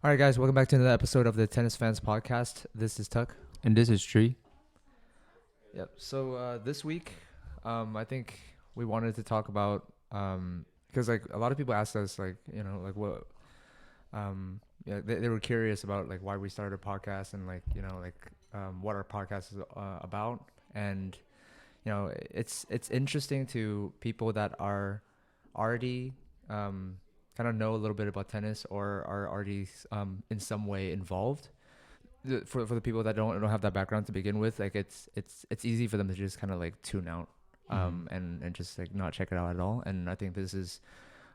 All right, guys, welcome back to another episode of the Tennis Fans Podcast. This is Tuck. And this is Tree. Yep. So this week, I think we wanted to talk about because like a lot of people asked us what they were curious about like why we started a podcast and what our podcast is about, and it's interesting to people that are already kind of know a little bit about tennis or are already in some way involved. For the people that don't have that background to begin with, like it's easy for them to just kind of like tune out and just like not check it out at all. And I think this is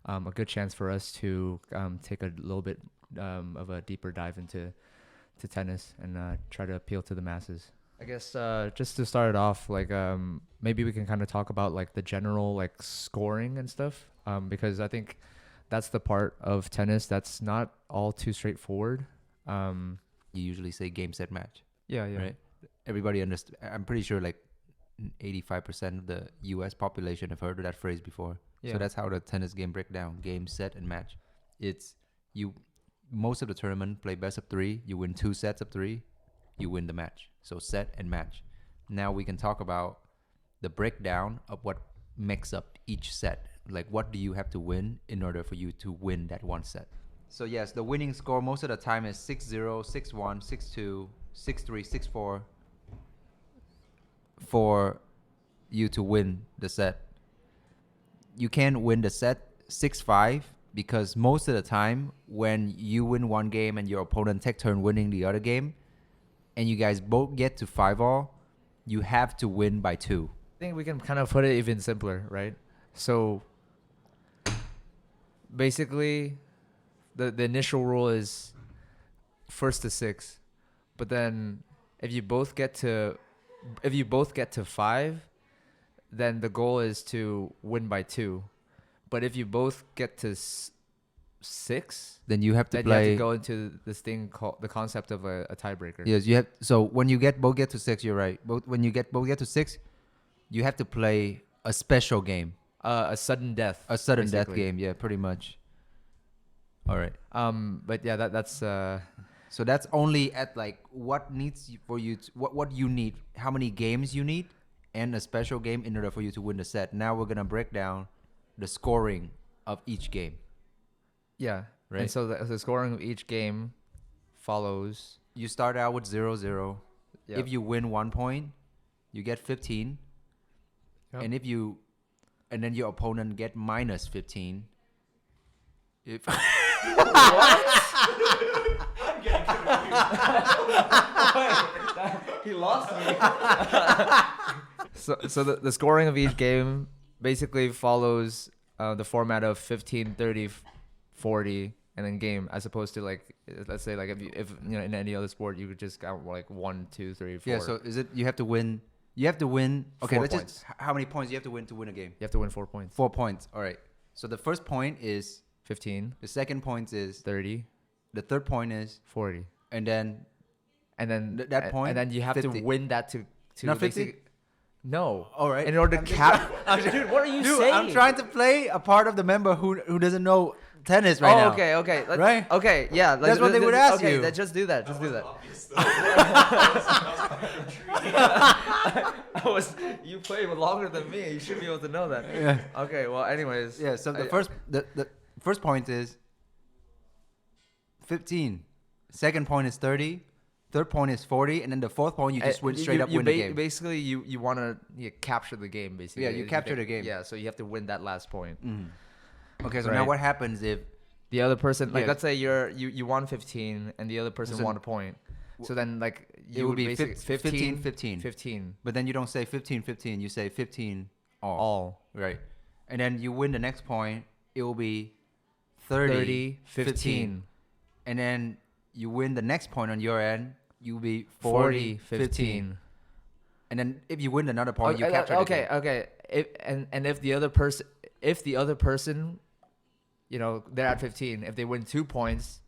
a good chance for us to take a little bit of a deeper dive into tennis and try to appeal to the masses. I guess just to start it off, like maybe we can kind of talk about like the general like scoring and stuff, because I think that's the part of tennis that's not all too straightforward. You usually say game, set, match. Yeah. Right? Everybody understands. I'm pretty sure like 85% of the U.S. population have heard of that phrase before. Yeah. So that's how the tennis game break down: game, set, and match. It's most of the tournament play best of 3. You win 2 sets of 3, you win the match. So set and match. Now we can talk about the breakdown of what makes up each set. Like, what do you have to win in order for you to win that one set? So yes, the winning score most of the time is 6-0, 6-1, 6-2, 6-3, 6-4 for you to win the set. You can't win the set 6-5 because most of the time when you win one game and your opponent take turn winning the other game and you guys both get to 5-all, you have to win by 2. I think we can kind of put it even simpler, right? So basically the initial rule is first to 6, but then if you both get to 5, then the goal is to win by 2. But if you both get to 6, then you have to then play. You have to go into this thing called the concept of a tiebreaker. Yes, you have. So when you both get to 6, you're right. When you both get to 6, you have to play a special game. A sudden death. A sudden death game, yeah, pretty much. All right. But yeah, that's so that's only at like what needs for you to, what you need, how many games you need, and a special game in order for you to win the set. Now we're gonna break down the scoring of each game. Yeah. Right. And so the scoring of each game follows. You start out with 0-0. Yep. If you win 1 point, you get 15. Yep. And then your opponent get minus 15. If I'm getting confused. He lost me. So the scoring of each game basically follows the format of 15, 30, 40, and then game, as opposed to like, let's say like if in any other sport you could just count like 1, 2, 3, 4. Yeah. So is it you have to win? You have to win. Okay. 4 let's points. just. How many points do you have to win a game? You have to win 4 points. 4 points. All right. So the first point is 15. The second point is 30. The third point is 40. And then that point. And then you have 50. to win that to Not 50? No. All right. In order to cap. Dude, what are you saying? I'm trying to play a part of the member who doesn't know tennis right now. Okay. Right? Okay, yeah. That's what they would ask you. Okay, just do that. You play longer than me. You should be able to know that. Yeah. Okay, well, anyways. Yeah, so the first point is 15. Second point is 30. Third point is 40, and then the fourth point you just win straight up win the game. Basically, you want to capture the game, basically. Yeah, you capture the game. Yeah, so you have to win that last point. Okay, so Right. now what happens if The other person, like, Yeah. let's say you won 15, and the other person won a point. So then, like, it would be basically 15. 15. But then you don't say 15, you say 15 All. Right. And then you win the next point, it will be 30, 15. And then you win the next point on your end, you'll be 40, 15. And then if you win another point, you capture the game. Okay. If the other person, they're at 15. If they win 2 points,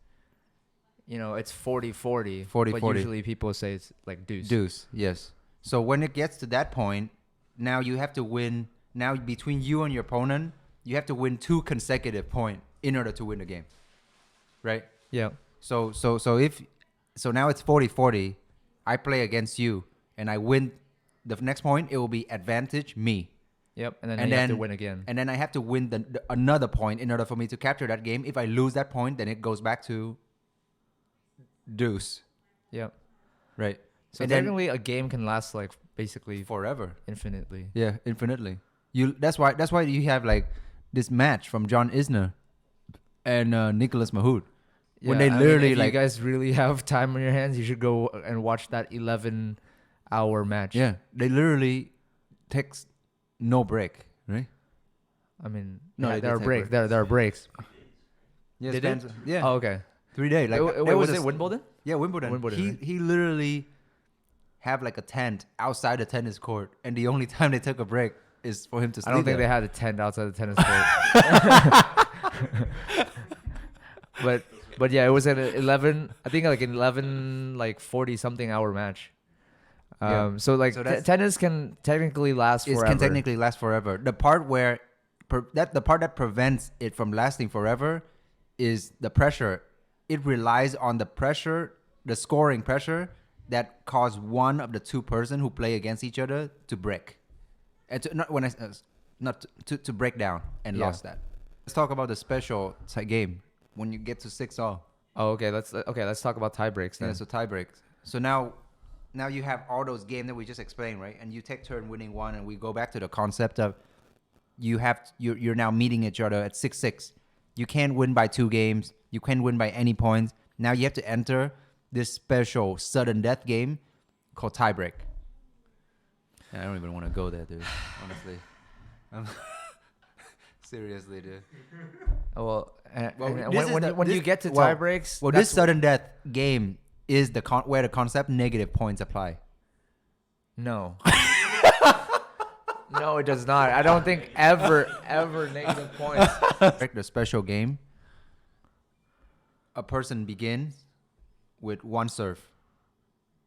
it's 40-40. 40-40. But usually people say it's like deuce. Deuce, yes. So when it gets to that point, now you have to win. Now between you and your opponent, you have to win 2 consecutive points in order to win the game. Right? Yeah. So now it's 40-40. I play against you and I win the next point, it will be advantage me. Yep, and then And you have to then- win again. And then I have to win another point in order for me to capture that game. If I lose that point, then it goes back to deuce. Yep. Right. So And then- technically, a game can last like basically Forever. infinitely. Yeah, infinitely. That's why you have like this match from John Isner and Nicholas Mahmoud. When they I mean, literally, if like- you guys really have time on your hands, you should go and watch that 11-hour match. Yeah, they literally takes no break, right? I mean, No, yeah, they there are did take breaks. breaks. There are breaks. Yes, They did? Yeah. Oh, okay. 3 days. Like Wait, there was a- it Wimbledon? Yeah, Wimbledon. Wimbledon, He right? he literally have like a tent outside the tennis court, and the only time they took a break is for him to sleep. I don't think they there. had a tent outside the tennis court. but yeah, it was an 11. I think like an 11 like 40 something hour match. Yeah. So like So that's- tennis can technically last It forever. can technically last forever. The part where the part that prevents it from lasting forever is the pressure. It relies on the pressure, the scoring pressure that cause one of the two person who play against each other to break, and to, not when I not to break down and Yeah. lost that. Let's talk about the special game when you get to 6-all. Oh, okay. Let's talk about tie breaks then. Yeah, so tie breaks. So now you have all those games that we just explained, right? And you take turn winning one, and we go back to the concept of you're now meeting each other at 6-6. You can't win by 2 games. You can't win by any points. Now you have to enter this special sudden death game called tiebreak. I don't even want to go there, dude. Honestly, seriously, dude. Oh, well, Well, and this is when you this- get to well, tie breaks, Well, this sudden death game is where the concept negative points apply. no. No, it does not. I don't think ever negative points. The special game, a person begins with 1 serve,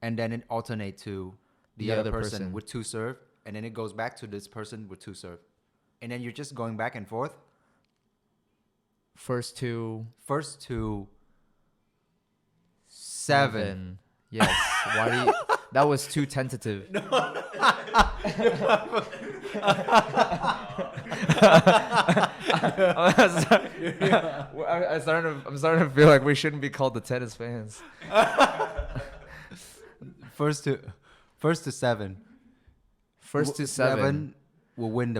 and then it alternates to the other person with 2 serve, and then it goes back to this person with 2 serve, and then you're just going back and forth. First to First to 7. Yes. Why do you? That was too tentative. I'm starting to feel like we shouldn't be called the tennis fans. First to 7. First to 7. Will win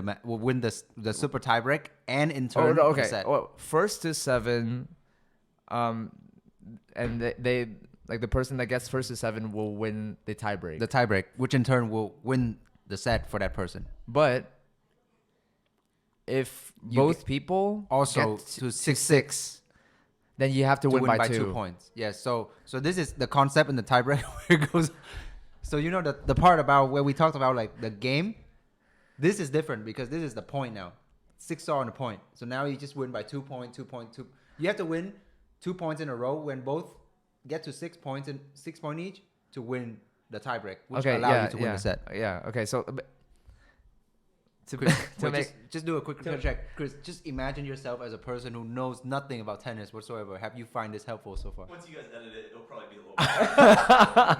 the super tiebreak, and in Oh turn no, the okay. set. Well, first to 7, and they like the person that gets first to 7 will win the tiebreak. The tiebreak, which in turn will win the set for that person. But if You both people Also get to 6-6, then you have to, to win, by 2 points. Yes. So this is the concept in the tiebreak where it goes. So you know the part about where we talked about like the game. This is different because this is the point now. 6-all on the point. So now you just win by 2 points, 2 points, 2. You have to win 2 points in a row when both get to 6 points and 6 points each to win the tiebreak, which allow you to win the set. Yeah. Okay. So to Chris, to wait, make just do a quick check. Chris, just imagine yourself as a person who knows nothing about tennis whatsoever. Have you find this helpful so far? Once you guys edit it, it'll probably be a little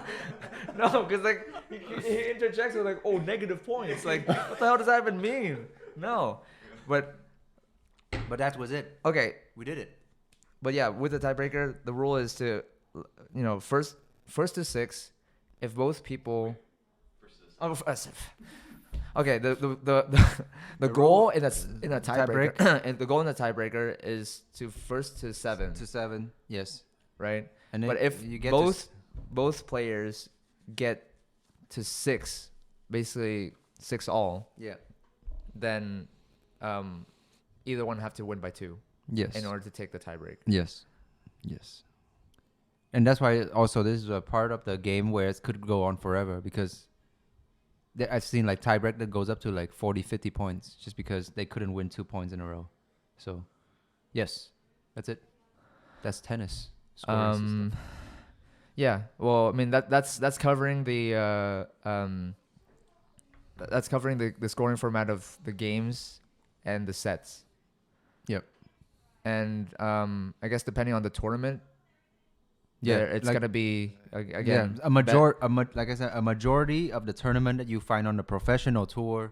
bit. no, because like he interjects with like, oh, negative points. Like, what the hell does that even mean? No, but that was it. okay. We did it. But yeah, with the tiebreaker, the rule is to, first to 6, if both people. Oh, okay. The goal in a tiebreaker and the goal in a tiebreaker is to first to 7, To 7, yes. right? And But if you get both players get to 6, basically 6-all, yeah, then either one have to win by 2 yes, in order to take the tiebreak. yes, yes. And that's why also this is a part of the game where it could go on forever because I've seen like tiebreak that goes up to like 40, 50 points just because they couldn't win 2 points in a row. So, yes, that's it. That's tennis. scoring system. Yeah. Well, I mean that's covering the that's covering the scoring format of the games and the sets. Yep. And I guess depending on the tournament, Yeah, It's like gonna be yeah, again like I said, a majority of the tournament that you find on the professional tour,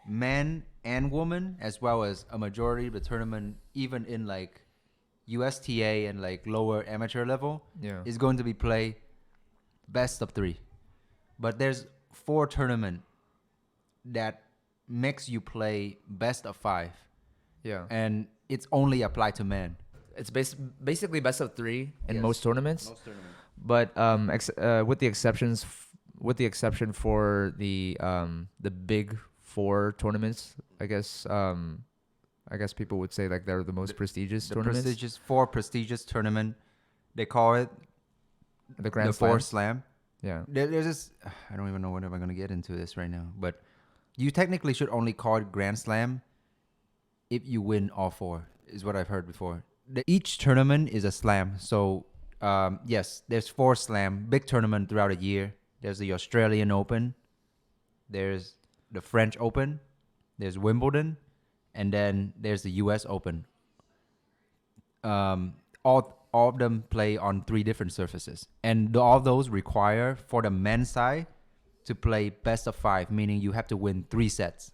men and women, as well as a majority of the tournament, even in like USTA and like lower amateur level, yeah, is going to be play best of 3. But there's 4 tournament that makes you play best of 5, yeah. and it's only applied to men. It's basically best of 3 in Yes, most tournaments, most tournament. but with the with the exception for the big 4 tournaments, I guess people would say like they're the most prestigious The tournaments. prestigious 4 prestigious tournament, they call it The Grand the Slam. 4 Slam. Yeah. There's this. I don't even know when I'm gonna get into this right now, but you technically should only call it Grand Slam if you win all 4. Is what I've heard before. Each tournament is a slam. So yes, there's 4 slam big tournament throughout a year. There's the Australian Open, there's the French Open, there's Wimbledon, and then there's the U.S. Open. All of them play on 3 different surfaces, and all of those require for the men's side to play best of 5, meaning you have to win 3 sets.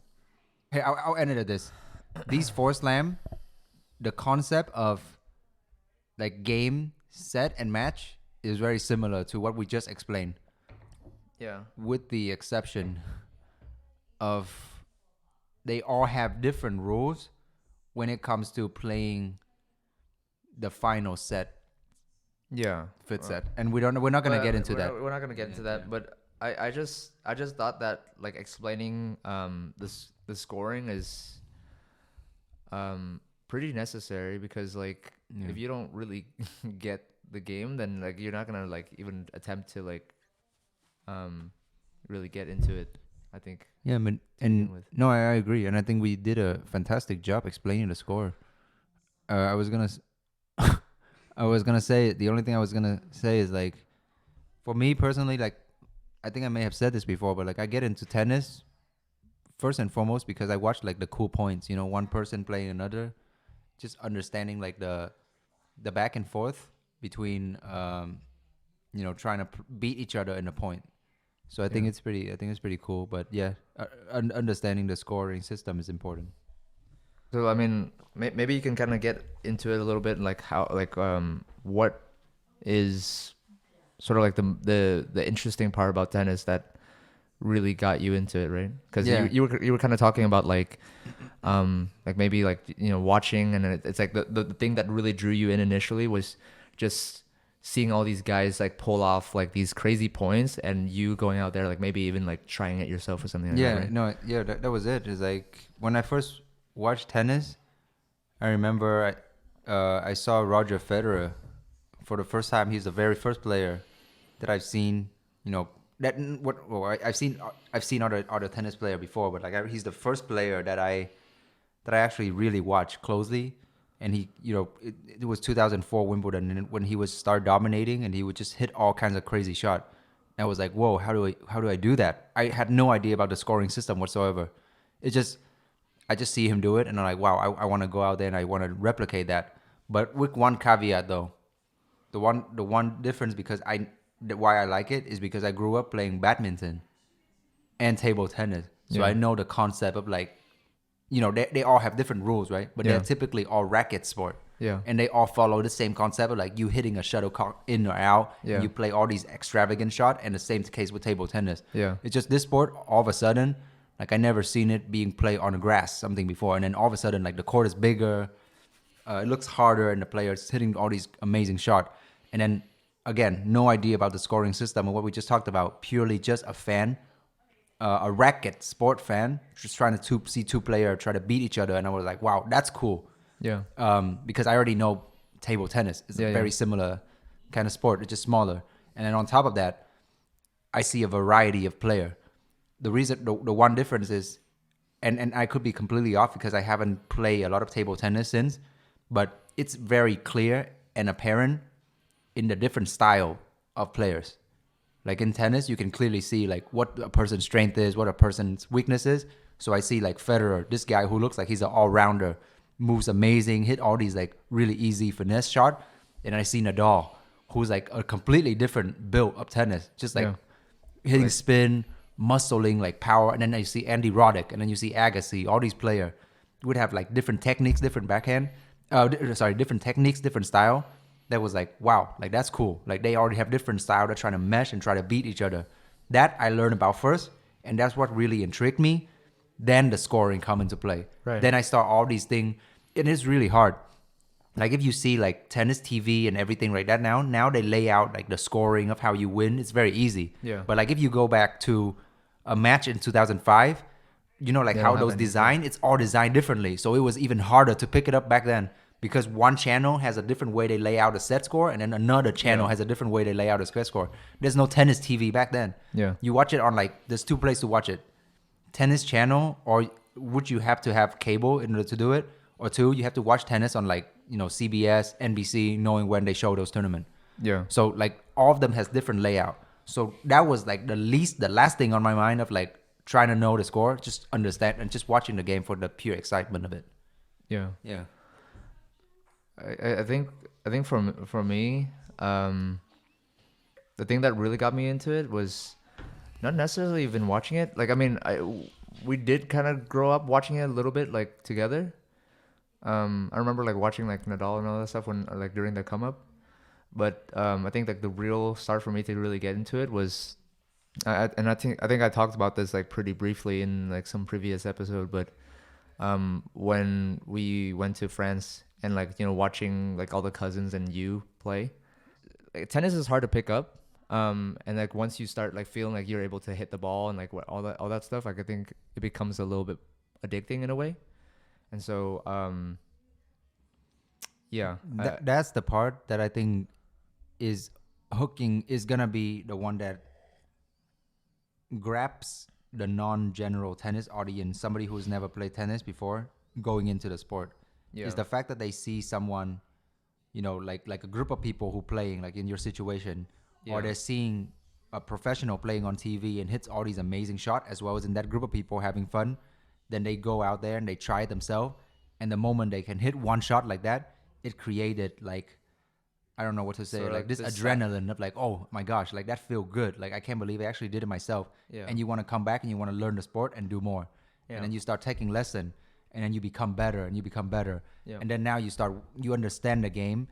Hey, I'll end it at this. These 4 slam, the concept of like game, set, and match is very similar to what we just explained, Yeah. with the exception of they all have different rules when it comes to playing the final set, Yeah. fit set, and we're not gonna get into that. We're not gonna get into that, Yeah. but I just thought that like explaining the scoring is pretty necessary, because like Yeah. if you don't really get the game, then like you're not gonna like even attempt to like really get into it, I think. Yeah, but, begin with. no, I agree, and I think we did a fantastic job explaining the score. I was gonna, I was gonna say the only thing I was gonna say is like, for me personally, like, I think I may have said this before, but like I get into tennis first and foremost because I watch like the cool points. You know, one person playing another, just understanding like the back and forth between trying to beat each other in a point. So I think Yeah. it's pretty cool. But yeah, understanding the scoring system is important. So I mean, maybe you can kind of get into it a little bit, like how, like what is sort of like the interesting part about tennis that really got you into it, right? Because Yeah. you were kind of talking about like maybe like watching, and it's like the thing that really drew you in initially was just seeing all these guys like pull off like these crazy points, and you going out there like maybe even like trying it yourself or something like Yeah, that, right? no, yeah, that was it. It's like when I first watched tennis, I remember I saw Roger Federer for the first time. He's the very first player that I've seen. I've seen other tennis player before, but like he's the first player that I actually really watched closely. And he, it was 2004 Wimbledon, and when he was start dominating, and he would just hit all kinds of crazy shot. I was like, whoa, how do I do that? I had no idea about the scoring system whatsoever. I just see him do it, and I'm like, wow, I want to go out there and I want to replicate that. But with one caveat though, the one difference, because why I like it is because I grew up playing badminton and table tennis, so Yeah. I know the concept of like, they all have different rules, right? But Yeah. they're typically all racket sport. Yeah. And they all follow the same concept of like you hitting a shuttlecock in or out. Yeah. And you play all these extravagant shots, and the same case with table tennis. Yeah. It's just this sport, all of a sudden, like I never seen it being played on the grass, something before. And then all of a sudden, like the court is bigger, it looks harder, and the players hitting all these amazing shots. And then again, no idea about the scoring system or what we just talked about. Purely just a fan, a racket sport fan, just trying to see 2 players try to beat each other. And I was like, wow, that's cool. Yeah. Because I already know table tennis is a very similar kind of sport. It's just smaller. And then on top of that, I see a variety of player. The reason, the one difference is, and I could be completely off because I haven't played a lot of table tennis since, but it's very clear and apparent in the different style of players. Like in tennis, you can clearly see like what a person's strength is, what a person's weakness is. So I see like Federer, this guy who looks like he's an all-rounder, moves amazing, hit all these like really easy finesse shot. And I see Nadal, who's like a completely different build of tennis, just like Yeah. hitting Right. spin, muscling, like power. And then you see Andy Roddick, and then you see Agassi. All these players would have like different techniques, different backhand. Different techniques, different style. That was like, wow, like that's cool. Like they already have different style. They're trying to mesh and try to beat each other. That I learned about first, and that's what really intrigued me. Then the scoring come into play. Right. Then I start all these things. It is really hard. Like if you see like tennis TV and everything like that now they lay out like the scoring of how you win. It's very easy. Yeah. But like if you go back to a match in 2005, you know, like They how don't have those any- design, it's all designed differently. So it was even harder to pick it up back then because one channel has a different way they lay out a set score, and then another channel Yeah. has a different way they lay out a set score. There's no tennis TV back then. Yeah. You watch it on like, there's two places to watch it. Tennis channel, or would you have to have cable in order to do it? Or two, you have to watch tennis on like, you know, CBS, NBC, knowing when they show those tournaments. Yeah. So like all of them has different layout. So that was like the last thing on my mind of like trying to know the score, just understand and just watching the game for the pure excitement of it. Yeah. Yeah. I think for me, the thing that really got me into it was not necessarily even watching it. Like, I mean, we did kind of grow up watching it a little bit, like together. I remember like watching like Nadal and all that stuff when like during the come up. But I think like the real start for me to really get into it was, I think I talked about this like pretty briefly in like some previous episode, but when we went to France and like, you know, watching like all the cousins and you play, like, tennis is hard to pick up. And like once you start like feeling like you're able to hit the ball and like what all that stuff, like I think it becomes a little bit addicting in a way. And so yeah, That's the part that I think is gonna be the one that grabs the non-general tennis audience, somebody who's never played tennis before, going into the sport. yeah, Is the fact that they see someone, you know, like a group of people who playing like in your situation, or Yeah. they're seeing a professional playing on TV and hits all these amazing shots, as well as in that group of people having fun. Then they go out there and they try it themselves, and the moment they can hit one shot like that, it created like, I don't know what to say, Sort of like this this adrenaline of like, oh my gosh, like that feel good. Like I can't believe I actually did it myself. Yeah. And you want to come back and you want to learn the sport and do more. Yeah. And then you start taking lesson, and then you become better and you become better. Yeah. And then now you understand the game.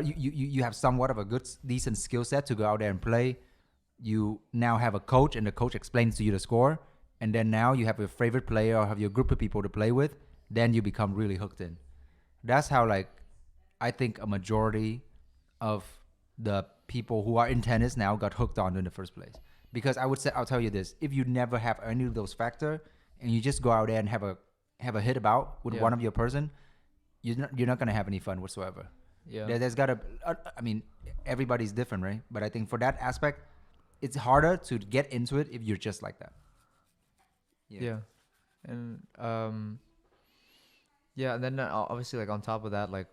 You have somewhat of a decent skill set to go out there and play. You now have a coach, and the coach explains to you the score. And then now you have your favorite player or have your group of people to play with. Then you become really hooked in. That's how, like, I think a majority of the people who are in tennis now got hooked on in the first place. Because I would say, I'll tell you this: if you never have any of those factors, and you just go out there and have a hit about with Yeah. one of your person, you're not gonna have any fun whatsoever. Yeah. There's gotta, I mean, everybody's different, right? But I think for that aspect, it's harder to get into it if you're just like that. Yeah. And yeah, and then obviously like on top of that, like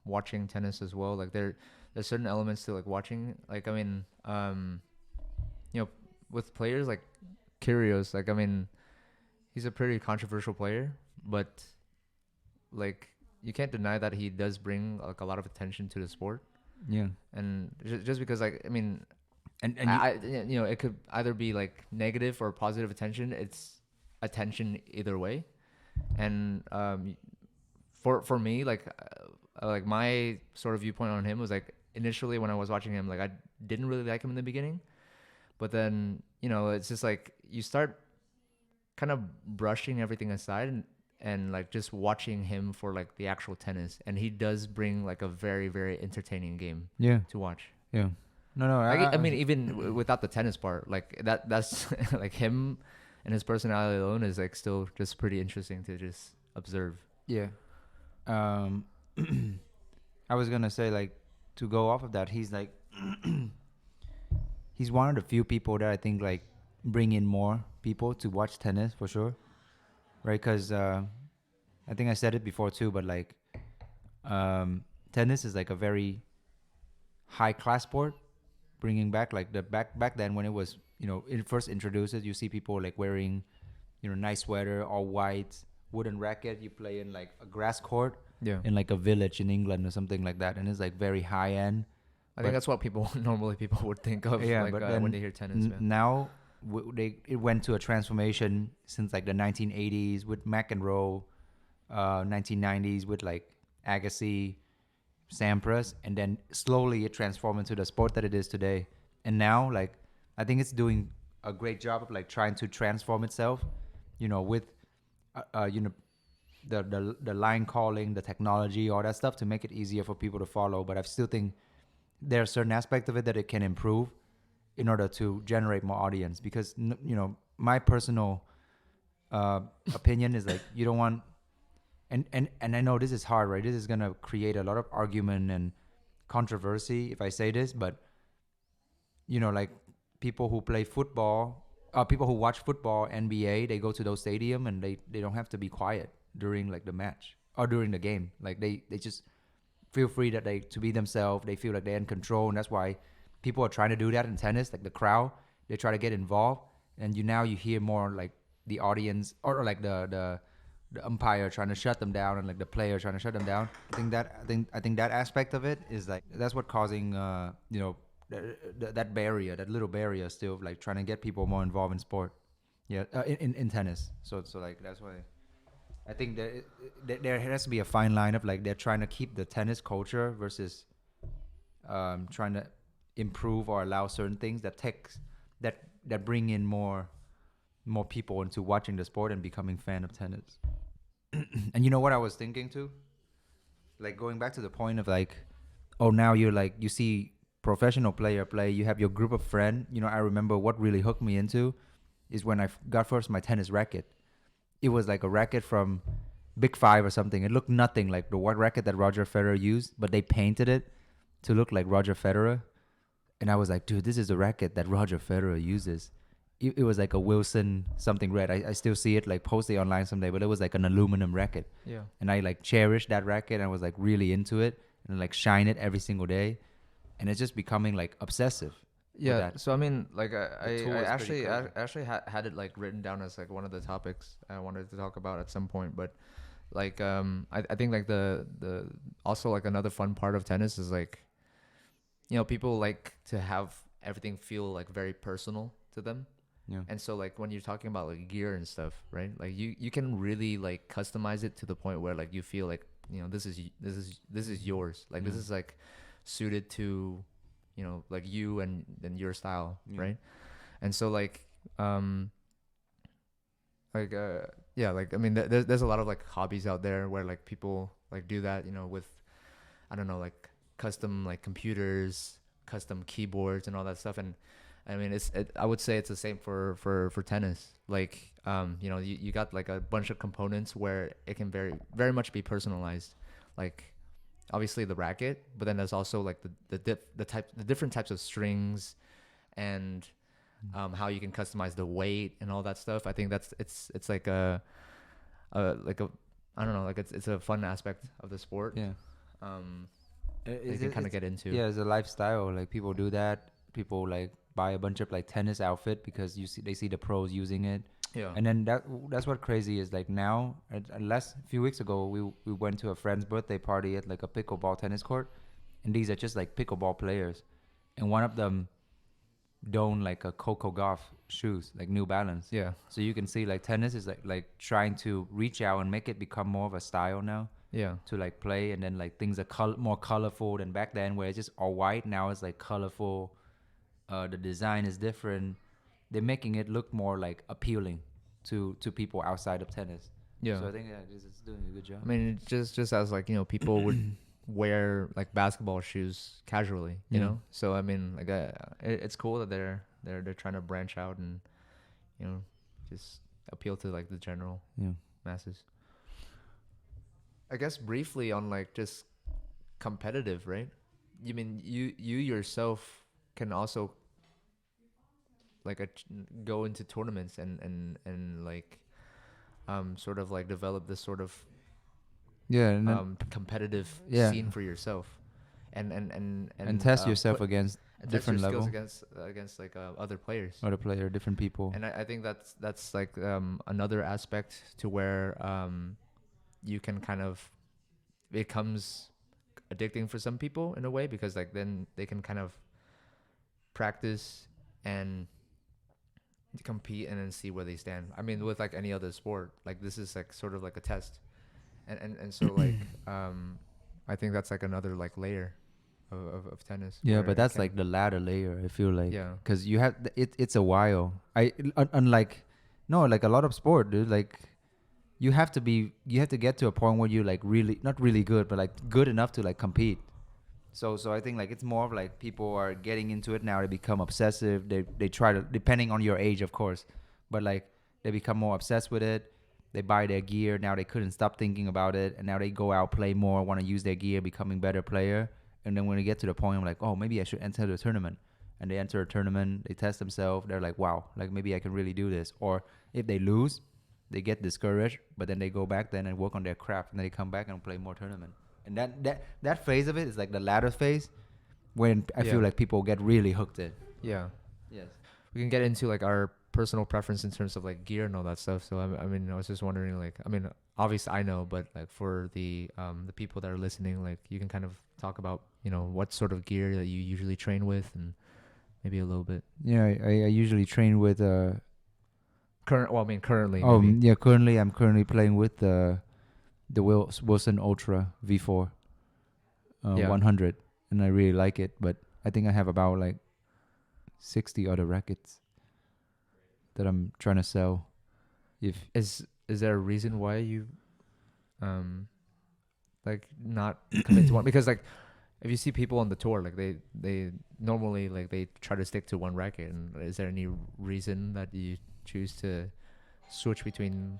watching tennis as well, like there's certain elements to like watching, like I mean you know, with players like Kyrgios, like I mean he's a pretty controversial player, but like you can't deny that he does bring like a lot of attention to the sport. Yeah. And just because like I mean And you know, it could either be like negative or positive attention. It's attention either way. And for me, like my sort of viewpoint on him was like initially when I was watching him, like I didn't really like him in the beginning, but then you know it's just like you start kind of brushing everything aside and like just watching him for like the actual tennis, and he does bring like a very very entertaining game yeah. to watch. Yeah. No. I mean, even without the tennis part, like that's like him and his personality alone is like still just pretty interesting to just observe. Yeah. I was gonna say, like, to go off of that, he's like he's one of the few people that I think like bring in more people to watch tennis for sure, right? Because I think I said it before too, but like tennis is like a very high class sport. Bringing back like the back then when it was, you know, it first introduced it, you see people like wearing, you know, nice sweater, all white, wooden racket. You play in like a grass court Yeah. in like a village in England or something like that, and it's like very high end. I think But that's what people normally people would think of yeah, like but when then they hear tennis. Yeah. now it went to a transformation since like the 1980s with McEnroe, 1990s with like Agassi, Sampras, and then slowly it transformed into the sport that it is today. And now, like, I think it's doing a great job of like trying to transform itself, with, you know, the line calling, the technology, all that stuff to make it easier for people to follow. But I still think there are certain aspects of it that it can improve in order to generate more audience. Because my personal opinion is like you don't want, and I know this is hard, right? This is gonna create a lot of argument and controversy if I say this, but like people who play football, people who watch football, NBA, they go to those stadium and they don't have to be quiet during like the match or during the game. Like they just feel free that they to be themselves. They feel like they're in control, and that's why people are trying to do that in tennis. Like the crowd, they try to get involved, and you hear more like the audience or like the umpire trying to shut them down and like the player trying to shut them down. I think that aspect of it is like that's what causing that barrier, that little barrier, still like trying to get people more involved in sport. Yeah, in tennis. So like that's why I think there has to be a fine line of like they're trying to keep the tennis culture versus trying to improve or allow certain things that bring in more people into watching the sport and becoming fan of tennis. And you know what I was thinking too? Like going back to the point of like, oh, now you're like you see professional player play, you have your group of friends. I remember what really hooked me into is when I got first my tennis racket. It was like a racket from Big Five or something. It looked nothing like the racket that Roger Federer used, but they painted it to look like Roger Federer. And I was like, dude, this is a racket that Roger Federer uses. It was like a Wilson something red. I still see it like posted online someday, but it was like an aluminum racket. Yeah. And I like cherished that racket. And I was like really into it and like shine it every single day. And it's just becoming like obsessive. Yeah. So I mean, like I actually had it like written down as like one of the topics I wanted to talk about at some point. But like I think like the also like another fun part of tennis is like people like to have everything feel like very personal to them. Yeah. And so like when you're talking about like gear and stuff, right? Like you can really like customize it to the point where like you feel like this is yours. Like this is like suited to like you and your style, right? And so like yeah, like I mean there's a lot of like hobbies out there where like people like do that with I don't know, like custom like computers, custom keyboards and all that stuff. And I mean I would say it's the same for tennis. Like you got like a bunch of components where it can very much be personalized. Like obviously the racket, but then there's also like the different types of strings and how you can customize the weight and all that stuff. I think it's like a I don't know, like it's a fun aspect of the sport. Yeah. You can kind of get into. Yeah, it's a lifestyle. Like people do that. People like buy a bunch of like tennis outfit because they see the pros using it. Yeah. And then that's what crazy is. Like now, a few weeks ago, we went to a friend's birthday party at like a pickleball tennis court, and these are just like pickleball players, and one of them donned like a Coco Golf shoes, like New Balance. Yeah. So you can see like tennis is like trying to reach out and make it become more of a style now. Yeah. To like play, and then like things are more colorful than back then, where it's just all white. Now it's like colorful. The design is different. They're making it look more like appealing to people outside of tennis. Yeah. So I think it's doing a good job. I mean, just as like people would wear like basketball shoes casually, you know. So I mean, like it's cool that they're trying to branch out and just appeal to like the general masses. I guess briefly on like just competitive, right? You mean you yourself can also like go into tournaments and like sort of like develop this sort of and competitive scene for yourself and test yourself against different level against like other players, different people. And I think that's like another aspect to where you can kind of, it comes addicting for some people in a way, because like then they can kind of practice and compete and then see where they stand. I mean, with like any other sport, like this is like sort of like a test, and so like I think that's like another like layer of tennis. Yeah, where but it that's can- like the latter layer. I feel like, yeah, because you have it's a while. Unlike no, like a lot of sport, dude. Like you have to get to a point where you like really not really good, but like good enough to like compete. So I think like it's more of like people are getting into it now. They become obsessive. They try to, depending on your age, of course, but like they become more obsessed with it. They buy their gear now. They couldn't stop thinking about it, and now they go out, play more, want to use their gear, becoming better player. And then when they get to the point, I'm like, oh, maybe I should enter the tournament. And they enter a tournament. They test themselves. They're like, wow, like maybe I can really do this. Or if they lose, they get discouraged, but then they go back then and work on their craft, and then they come back and play more tournament. And that phase of it is like the latter phase when I feel Yeah. like people get really hooked in. yeah. Yes. We can get into like our personal preference in terms of like gear and all that stuff. So I mean, I was just wondering, like, I mean, obviously I know, but like for the people that are listening, like you can kind of talk about, you know, what sort of gear that you usually train with, and maybe a little bit Yeah, I usually train with currently maybe. yeah, I'm currently playing with the Wilson Ultra V4 Yeah. 100, and I really like it, but I think I have about like 60 other rackets that I'm trying to sell. Is there a reason why you like not commit to one? Because like if you see people on the tour, like they normally like they try to stick to one racket, and is there any reason that you choose to switch between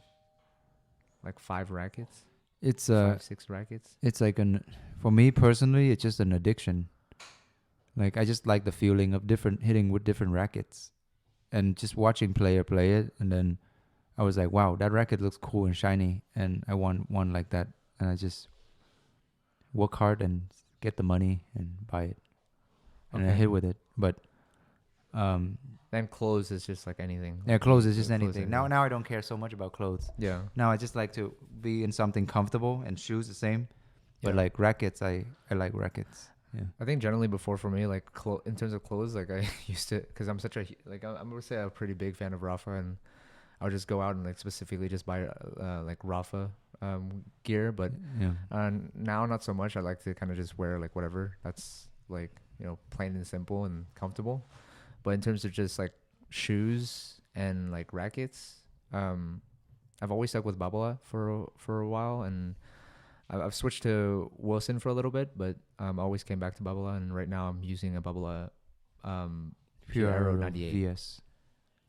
like 5 rackets, It's 5-6 rackets? it's like for me personally, it's just an addiction. Like I just like the feeling of hitting with different rackets, and just watching player play it. And then I was like, wow, that racket looks cool and shiny, and I want one like that. And I just work hard and get the money and buy it, and I Okay. hit with it. But Then clothes is just like anything. yeah, clothes is Yeah, just clothes anything. anything. Now I don't care so much about clothes. Yeah. Now I just like to be in something comfortable, and shoes the same. But Yeah. like rackets, I like rackets. Yeah. I think generally before for me, like in terms of clothes, like I used to, because I'm such a like I'm gonna say I'm a pretty big fan of Rafa, and I would just go out and like specifically just buy like Rafa gear. But Yeah. now not so much. I like to kind of just wear like whatever that's like, you know, plain and simple and comfortable. But in terms of just like shoes and like rackets, I've always stuck with Babala for a while, and I've switched to Wilson for a little bit, but I always came back to Babala, and right now I'm using a Babala Pure Aero 98. VS.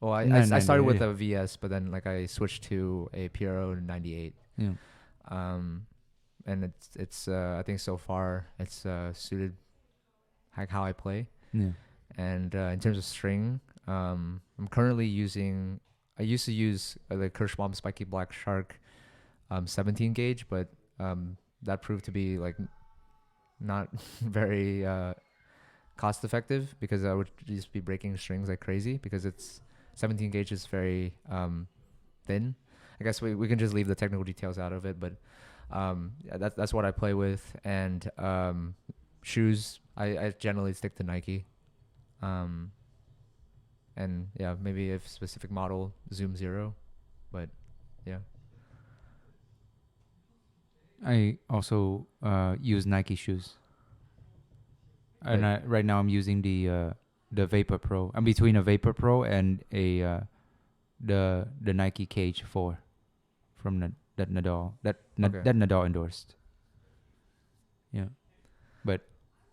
Well, I started with a VS, but then like I switched to a Pure Aero 98. Yeah. And it's I think so far it's suited like how I play. Yeah. And in terms of string, I'm currently using. I used to use the Kirschbaum Spiky Black Shark 17 gauge, but that proved to be like not very cost effective, because I would just be breaking strings like crazy, because it's 17 gauge is very thin. I guess we can just leave the technical details out of it, but yeah, that's what I play with. And shoes, I generally stick to Nike. And yeah, maybe a specific model, Zoom Zero, but yeah. I also use Nike shoes. And right now I'm using the Vapor Pro. I'm between a Vapor Pro and a the Nike Cage 4 from that Nadal that Nadal endorsed. Yeah, but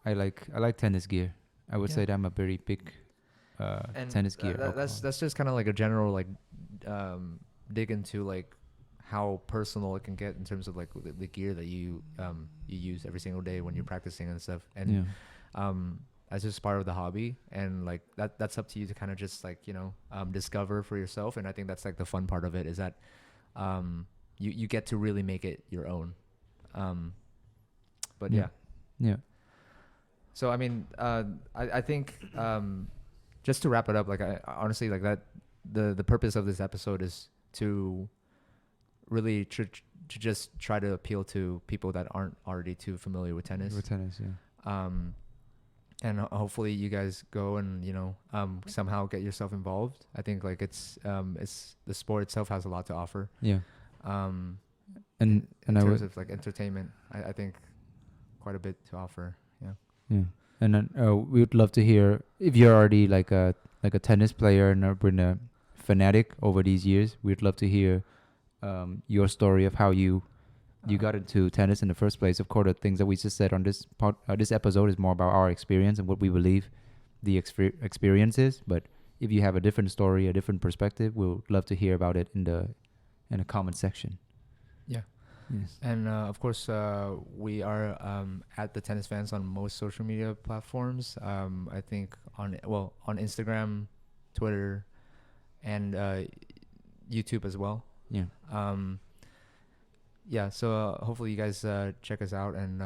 I like tennis gear. I would say that I'm a very big tennis gear. That's just kind of like a general like dig into like how personal it can get in terms of like the gear that you use every single day when you're practicing and stuff. And as just part of the hobby, and like that's up to you to kind of just like, you know, discover for yourself. And I think that's like the fun part of it, is that you get to really make it your own. But yeah. So I mean, I think just to wrap it up, like I honestly like that the purpose of this episode is to really to just try to appeal to people that aren't already too familiar with tennis. Yeah. And hopefully you guys go and somehow get yourself involved. I think like it's the sport itself has a lot to offer. Yeah. And in I would, terms of like entertainment, I think quite a bit to offer. Yeah. Yeah. And then we would love to hear if you're already like a tennis player and been a fanatic over these years. We'd love to hear your story of how you got into tennis in the first place. Of course, the things that we just said on this episode is more about our experience and what we believe the experience is. But if you have a different story, a different perspective, we'll love to hear about it in the comment section. Yeah. Yes. And of course, we are at the Tennis Fans on most social media platforms. I think on Instagram, Twitter, and YouTube as well. Yeah. Yeah. So hopefully you guys check us out, and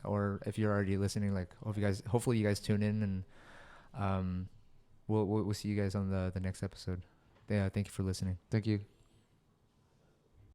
or if you're already listening, like hopefully you guys tune in, and we'll see you guys on the next episode. Yeah. Thank you for listening. Thank you.